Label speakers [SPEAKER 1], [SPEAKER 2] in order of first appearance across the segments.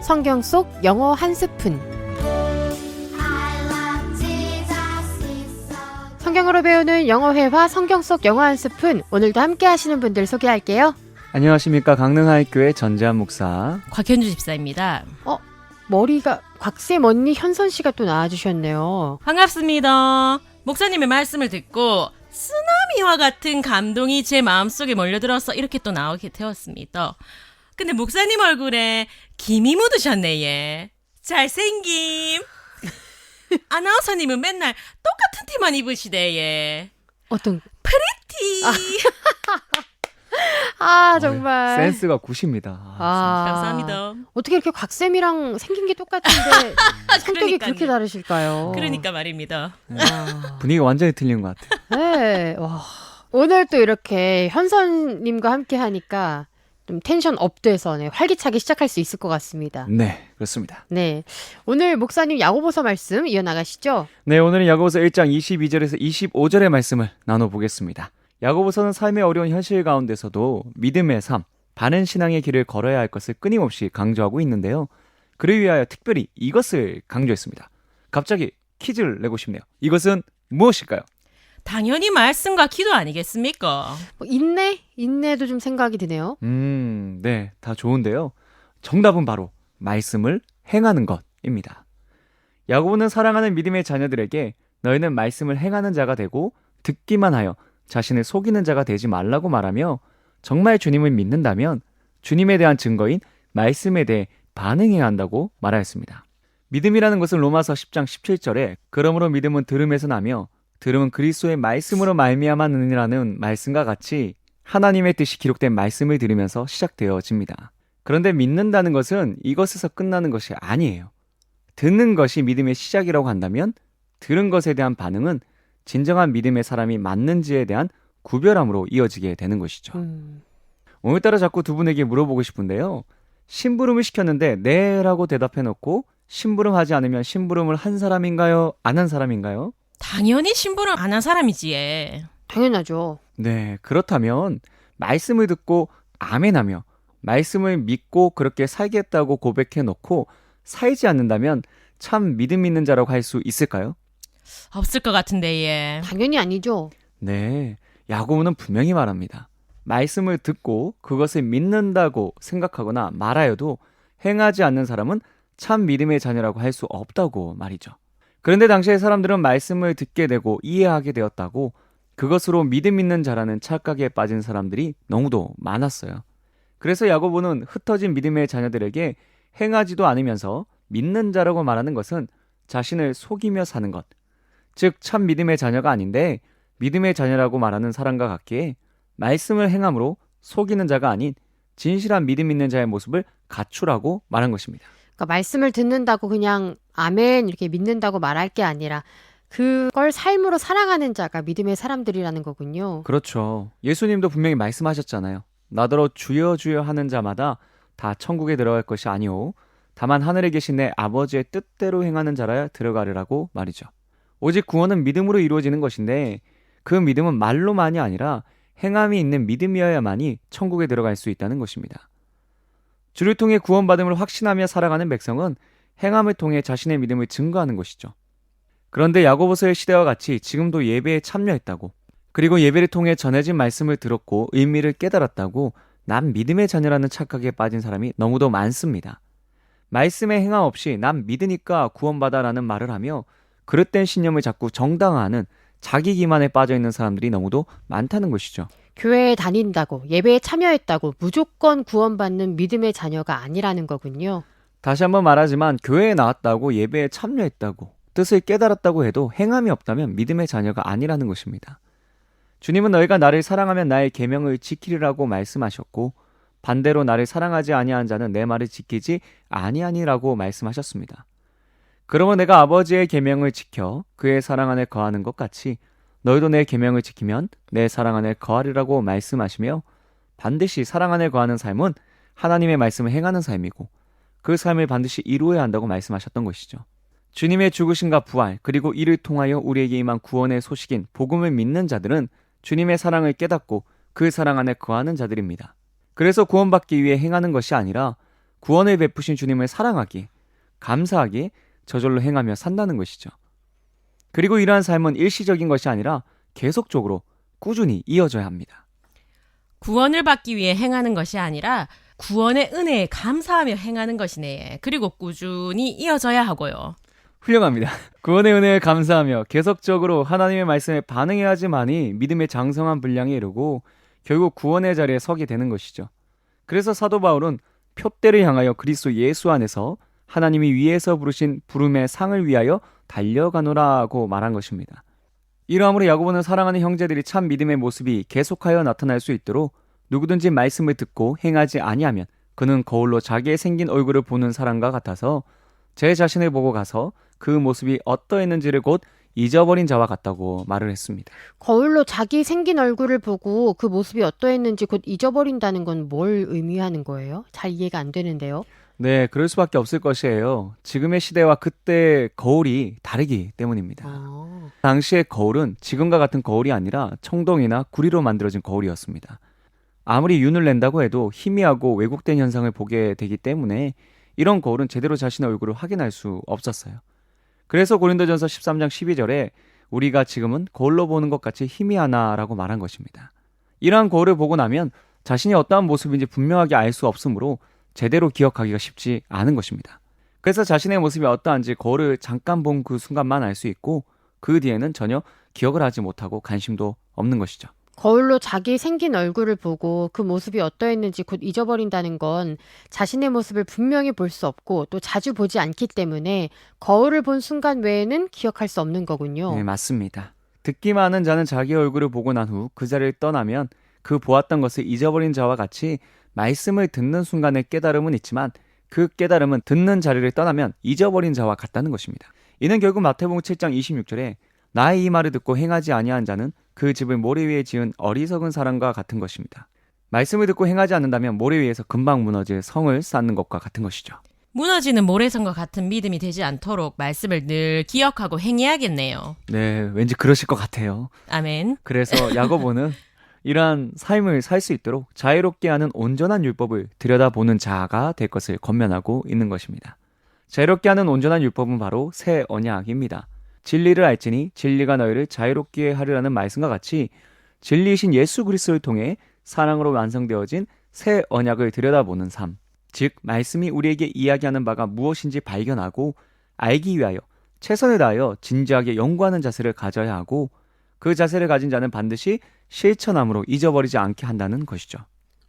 [SPEAKER 1] 성경 속 영어 한 스푼. 성경으로 배우는 영어 회화 성경 속 영어 한 스푼. 오늘도 함께 하시는 분들 소개할게요.
[SPEAKER 2] 안녕하십니까. 강릉하이교회 전재한 목사
[SPEAKER 3] 곽현주 집사입니다.
[SPEAKER 1] 머리가 곽쌤 언니 현선 씨가 또 나와주셨네요.
[SPEAKER 3] 반갑습니다. 목사님의 말씀을 듣고 쓰나미와 같은 감동이 제 마음속에 몰려들어서 이렇게 또 나오게 되었습니다. 근데 목사님 얼굴에 김이 묻으셨네. 예. 잘생김. 아나운서님은 맨날 똑같은 티만 입으시대. 예.
[SPEAKER 1] 어떤
[SPEAKER 3] 프리티.
[SPEAKER 1] 정말
[SPEAKER 2] 센스가 굿입니다.
[SPEAKER 3] 감사합니다.
[SPEAKER 1] 어떻게 이렇게 곽쌤이랑 생긴 게 똑같은데 성격이 그렇게 다르실까요?
[SPEAKER 3] 그러니까 말입니다.
[SPEAKER 2] 분위기가 완전히 틀린 것 같아요.
[SPEAKER 1] 네. 와. 오늘 또 이렇게 현선님과 함께 하니까 좀 텐션 업돼서 활기차게 시작할 수 있을 것 같습니다.
[SPEAKER 2] 네, 그렇습니다.
[SPEAKER 1] 네. 오늘 목사님 야고보서 말씀 이어나가시죠?
[SPEAKER 2] 네, 오늘은 야고보서 1장 22절에서 25절의 말씀을 나눠보겠습니다. 야고보서는 삶의 어려운 현실 가운데서도 믿음의 삶, 바른 신앙의 길을 걸어야 할 것을 끊임없이 강조하고 있는데요. 그를 위하여 특별히 이것을 강조했습니다. 갑자기 퀴즈를 내고 싶네요. 이것은 무엇일까요?
[SPEAKER 3] 당연히 말씀과 기도 아니겠습니까?
[SPEAKER 1] 인내도 좀 생각이 드네요.
[SPEAKER 2] 네, 다 좋은데요. 정답은 바로 말씀을 행하는 것입니다. 야고보는 사랑하는 믿음의 자녀들에게 너희는 말씀을 행하는 자가 되고 듣기만 하여 자신을 속이는 자가 되지 말라고 말하며 정말 주님을 믿는다면 주님에 대한 증거인 말씀에 대해 반응해야 한다고 말하였습니다. 믿음이라는 것은 로마서 10장 17절에 그러므로 믿음은 들음에서 나며 들음은 그리스도의 말씀으로 말미암아 느니라는 말씀과 같이 하나님의 뜻이 기록된 말씀을 들으면서 시작되어집니다. 그런데 믿는다는 것은 이것에서 끝나는 것이 아니에요. 듣는 것이 믿음의 시작이라고 한다면 들은 것에 대한 반응은 진정한 믿음의 사람이 맞는지에 대한 구별함으로 이어지게 되는 것이죠. 오늘따라 자꾸 두 분에게 물어보고 싶은데요. 심부름을 시켰는데 네라고 대답해놓고 심부름하지 않으면 심부름을 한 사람인가요? 안 한 사람인가요?
[SPEAKER 3] 당연히 심부름 안 한 사람이지. 예.
[SPEAKER 1] 당연하죠.
[SPEAKER 2] 네, 그렇다면 말씀을 듣고 아멘하며 말씀을 믿고 그렇게 살겠다고 고백해놓고 살지 않는다면 참 믿음 있는 자라고 할 수 있을까요?
[SPEAKER 3] 없을 것 같은데. 예.
[SPEAKER 1] 당연히 아니죠.
[SPEAKER 2] 네, 야고보는 분명히 말합니다. 말씀을 듣고 그것을 믿는다고 생각하거나 말하여도 행하지 않는 사람은 참 믿음의 자녀라고 할 수 없다고 말이죠. 그런데 당시의 사람들은 말씀을 듣게 되고 이해하게 되었다고 그것으로 믿음 있는 자라는 착각에 빠진 사람들이 너무도 많았어요. 그래서 야고보는 흩어진 믿음의 자녀들에게 행하지도 않으면서 믿는 자라고 말하는 것은 자신을 속이며 사는 것, 즉 참 믿음의 자녀가 아닌데 믿음의 자녀라고 말하는 사람과 같기에 말씀을 행함으로 속이는 자가 아닌 진실한 믿음 있는 자의 모습을 갖추라고 말한 것입니다.
[SPEAKER 1] 그러니까 말씀을 듣는다고 그냥 아멘 이렇게 믿는다고 말할 게 아니라 그걸 삶으로 살아가는 자가 믿음의 사람들이라는 거군요.
[SPEAKER 2] 그렇죠. 예수님도 분명히 말씀하셨잖아요. 나더러 주여 주여 하는 자마다 다 천국에 들어갈 것이 아니오. 다만 하늘에 계신 내 아버지의 뜻대로 행하는 자라야 들어가리라고 말이죠. 오직 구원은 믿음으로 이루어지는 것인데 그 믿음은 말로만이 아니라 행함이 있는 믿음이어야만이 천국에 들어갈 수 있다는 것입니다. 주를 통해 구원받음을 확신하며 살아가는 백성은 행함을 통해 자신의 믿음을 증거하는 것이죠. 그런데 야고보서의 시대와 같이 지금도 예배에 참여했다고, 그리고 예배를 통해 전해진 말씀을 들었고 의미를 깨달았다고 난 믿음의 자녀라는 착각에 빠진 사람이 너무도 많습니다. 말씀의 행함 없이 난 믿으니까 구원받아라는 말을 하며 그릇된 신념을 자꾸 정당화하는 자기 기만에 빠져있는 사람들이 너무도 많다는 것이죠.
[SPEAKER 1] 교회에 다닌다고 예배에 참여했다고 무조건 구원받는 믿음의 자녀가 아니라는 거군요.
[SPEAKER 2] 다시 한번 말하지만 교회에 나왔다고 예배에 참여했다고 뜻을 깨달았다고 해도 행함이 없다면 믿음의 자녀가 아니라는 것입니다. 주님은 너희가 나를 사랑하면 나의 계명을 지키리라고 말씀하셨고 반대로 나를 사랑하지 아니한 자는 내 말을 지키지 아니하니라고 말씀하셨습니다. 그러면 내가 아버지의 계명을 지켜 그의 사랑 안에 거하는 것 같이 너희도 내 계명을 지키면 내 사랑 안에 거하리라고 말씀하시며 반드시 사랑 안에 거하는 삶은 하나님의 말씀을 행하는 삶이고 그 삶을 반드시 이루어야 한다고 말씀하셨던 것이죠. 주님의 죽으심과 부활 그리고 이를 통하여 우리에게 임한 구원의 소식인 복음을 믿는 자들은 주님의 사랑을 깨닫고 그 사랑 안에 거하는 자들입니다. 그래서 구원받기 위해 행하는 것이 아니라 구원을 베푸신 주님을 사랑하기, 감사하기, 저절로 행하며 산다는 것이죠. 그리고 이러한 삶은 일시적인 것이 아니라 계속적으로 꾸준히 이어져야 합니다.
[SPEAKER 3] 구원을 받기 위해 행하는 것이 아니라 구원의 은혜에 감사하며 행하는 것이네. 그리고 꾸준히 이어져야 하고요.
[SPEAKER 2] 훌륭합니다. 구원의 은혜에 감사하며 계속적으로 하나님의 말씀에 반응해야지만이 믿음의 장성한 분량에 이르고 결국 구원의 자리에 서게 되는 것이죠. 그래서 사도 바울은 표대를 향하여 그리스도 예수 안에서 하나님이 위에서 부르신 부름의 상을 위하여 달려가노라고 말한 것입니다. 이러함으로 야고보는 사랑하는 형제들이 참 믿음의 모습이 계속하여 나타날 수 있도록 누구든지 말씀을 듣고 행하지 아니하면 그는 거울로 자기의 생긴 얼굴을 보는 사람과 같아서 제 자신을 보고 가서 그 모습이 어떠했는지를 곧 잊어버린 자와 같다고 말을 했습니다.
[SPEAKER 1] 거울로 자기 생긴 얼굴을 보고 그 모습이 어떠했는지 곧 잊어버린다는 건 뭘 의미하는 거예요? 잘 이해가 안 되는데요.
[SPEAKER 2] 네, 그럴 수밖에 없을 것이에요. 지금의 시대와 그때의 거울이 다르기 때문입니다. 당시의 거울은 지금과 같은 거울이 아니라 청동이나 구리로 만들어진 거울이었습니다. 아무리 윤을 낸다고 해도 희미하고 왜곡된 현상을 보게 되기 때문에 이런 거울은 제대로 자신의 얼굴을 확인할 수 없었어요. 그래서 고린도전서 13장 12절에 우리가 지금은 거울로 보는 것 같이 희미하나라고 말한 것입니다. 이러한 거울을 보고 나면 자신이 어떠한 모습인지 분명하게 알 수 없으므로 제대로 기억하기가 쉽지 않은 것입니다. 그래서 자신의 모습이 어떠한지 거울을 잠깐 본 그 순간만 알 수 있고 그 뒤에는 전혀 기억을 하지 못하고 관심도 없는 것이죠.
[SPEAKER 1] 거울로 자기 생긴 얼굴을 보고 그 모습이 어떠했는지 곧 잊어버린다는 건 자신의 모습을 분명히 볼 수 없고 또 자주 보지 않기 때문에 거울을 본 순간 외에는 기억할 수 없는 거군요.
[SPEAKER 2] 네, 맞습니다. 듣기만 하는 자는 자기 얼굴을 보고 난 후 그 자리를 떠나면 그 보았던 것을 잊어버린 자와 같이 말씀을 듣는 순간의 깨달음은 있지만 그 깨달음은 듣는 자리를 떠나면 잊어버린 자와 같다는 것입니다. 이는 결국 마태복음 7장 26절에 나의 이 말을 듣고 행하지 아니한 자는 그 집을 모래 위에 지은 어리석은 사람과 같은 것입니다. 말씀을 듣고 행하지 않는다면 모래 위에서 금방 무너질 성을 쌓는 것과 같은 것이죠.
[SPEAKER 3] 무너지는 모래성과 같은 믿음이 되지 않도록 말씀을 늘 기억하고 행해야겠네요.
[SPEAKER 2] 네, 왠지 그러실 것 같아요.
[SPEAKER 3] 아멘.
[SPEAKER 2] 그래서 야고보는 이러한 삶을 살 수 있도록 자유롭게 하는 온전한 율법을 들여다보는 자가 될 것을 권면하고 있는 것입니다. 자유롭게 하는 온전한 율법은 바로 새 언약입니다. 진리를 알지니 진리가 너희를 자유롭게 하리라는 말씀과 같이 진리이신 예수 그리스도를 통해 사랑으로 완성되어진 새 언약을 들여다보는 삶, 즉 말씀이 우리에게 이야기하는 바가 무엇인지 발견하고 알기 위하여 최선을 다하여 진지하게 연구하는 자세를 가져야 하고 그 자세를 가진 자는 반드시 실천함으로 잊어버리지 않게 한다는 것이죠.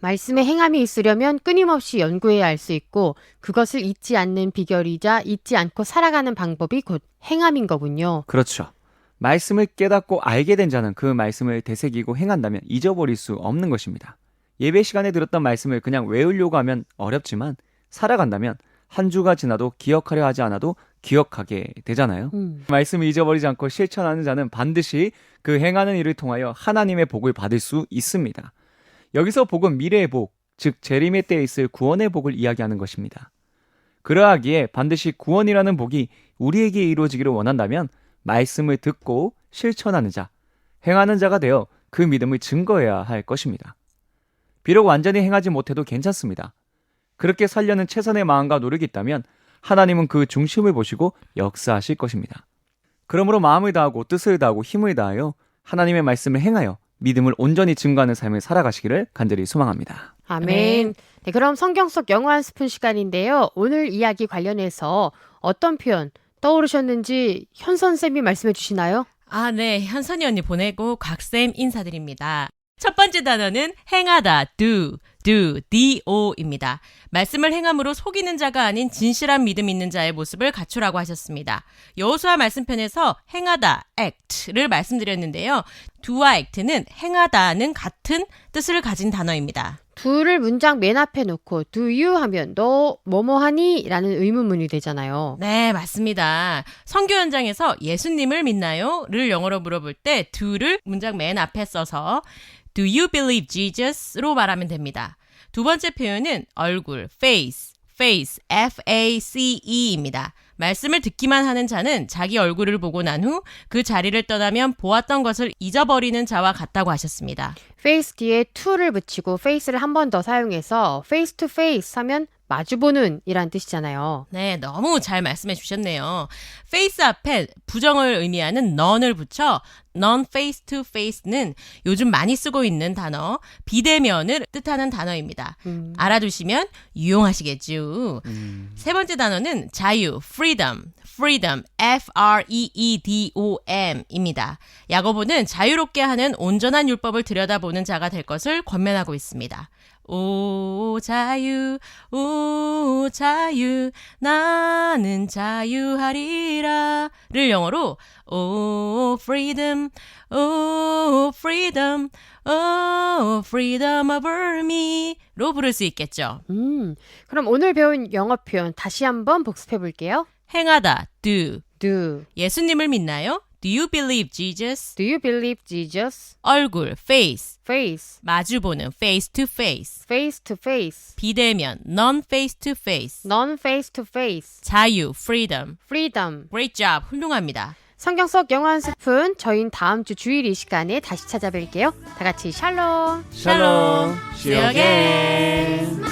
[SPEAKER 1] 말씀에 행함이 있으려면 끊임없이 연구해야 할 수 있고 그것을 잊지 않는 비결이자 잊지 않고 살아가는 방법이 곧 행함인 거군요.
[SPEAKER 2] 그렇죠. 말씀을 깨닫고 알게 된 자는 그 말씀을 되새기고 행한다면 잊어버릴 수 없는 것입니다. 예배 시간에 들었던 말씀을 그냥 외우려고 하면 어렵지만 살아간다면 한 주가 지나도 기억하려 하지 않아도 기억하게 되잖아요. 말씀을 잊어버리지 않고 실천하는 자는 반드시 그 행하는 일을 통하여 하나님의 복을 받을 수 있습니다. 여기서 복은 미래의 복, 즉 재림의 때에 있을 구원의 복을 이야기하는 것입니다. 그러하기에 반드시 구원이라는 복이 우리에게 이루어지기를 원한다면 말씀을 듣고 실천하는 자, 행하는 자가 되어 그 믿음을 증거해야 할 것입니다. 비록 완전히 행하지 못해도 괜찮습니다. 그렇게 살려는 최선의 마음과 노력이 있다면 하나님은 그 중심을 보시고 역사하실 것입니다. 그러므로 마음을 다하고 뜻을 다하고 힘을 다하여 하나님의 말씀을 행하여 믿음을 온전히 증거하는 삶을 살아가시기를 간절히 소망합니다.
[SPEAKER 1] 아멘. 네, 그럼 성경 속 영어 한 스푼 시간인데요. 오늘 이야기 관련해서 어떤 표현 떠오르셨는지 현선쌤이 말씀해 주시나요?
[SPEAKER 3] 아, 네. 현선이 언니 보내고 각쌤 인사드립니다. 첫 번째 단어는 행하다, do, D-O-입니다. 말씀을 행함으로 속이는 자가 아닌 진실한 믿음 있는 자의 모습을 갖추라고 하셨습니다. 여호수아 말씀편에서 행하다, act를 말씀드렸는데요. do와 act는 행하다는 같은 뜻을 가진 단어입니다.
[SPEAKER 1] do를 문장 맨 앞에 놓고 do you 하면 너 뭐뭐 하니? 라는 의문문이 되잖아요.
[SPEAKER 3] 네, 맞습니다. 선교 현장에서 예수님을 믿나요? 를 영어로 물어볼 때 do를 문장 맨 앞에 써서 Do you believe Jesus?로 말하면 됩니다. 두 번째 표현은 얼굴, face, F-A-C-E입니다. 말씀을 듣기만 하는 자는 자기 얼굴을 보고 난 후 그 자리를 떠나면 보았던 것을 잊어버리는 자와 같다고 하셨습니다.
[SPEAKER 1] face 뒤에 to를 붙이고 face를 한 번 더 사용해서 face to face 하면 마주보는 이란 뜻이잖아요.
[SPEAKER 3] 네, 너무 잘 말씀해 주셨네요. face 앞에 부정을 의미하는 none을 붙여 non face to face는 요즘 많이 쓰고 있는 단어, 비대면을 뜻하는 단어입니다. 알아두시면 유용하시겠죠. 세 번째 단어는 자유, freedom, F-R-E-E-D-O-M입니다. 야고보는 자유롭게 하는 온전한 율법을 들여다보는 자가 될 것을 권면하고 있습니다. 오 자유 오 자유 나는 자유하리라 를 영어로 오 freedom 오 freedom 오 freedom over me로 부를 수 있겠죠.
[SPEAKER 1] 그럼 오늘 배운 영어 표현 다시 한번 복습해 볼게요.
[SPEAKER 3] 행하다 do
[SPEAKER 1] Do.
[SPEAKER 3] 예수님을 믿나요? Do you believe Jesus?
[SPEAKER 1] Do you believe Jesus?
[SPEAKER 3] 얼굴 face
[SPEAKER 1] Face.
[SPEAKER 3] 마주보는 face to face
[SPEAKER 1] Face to face.
[SPEAKER 3] 비대면 non face to face
[SPEAKER 1] Non face to face.
[SPEAKER 3] 자유 freedom
[SPEAKER 1] Freedom.
[SPEAKER 3] great job 훌륭합니다.
[SPEAKER 1] 성경 속 영어 한 스푼. 저희는 다음 주 주일 이 시간에 다시 찾아뵐게요. 다 같이 샬롬.
[SPEAKER 2] 샬롬.
[SPEAKER 3] See you again.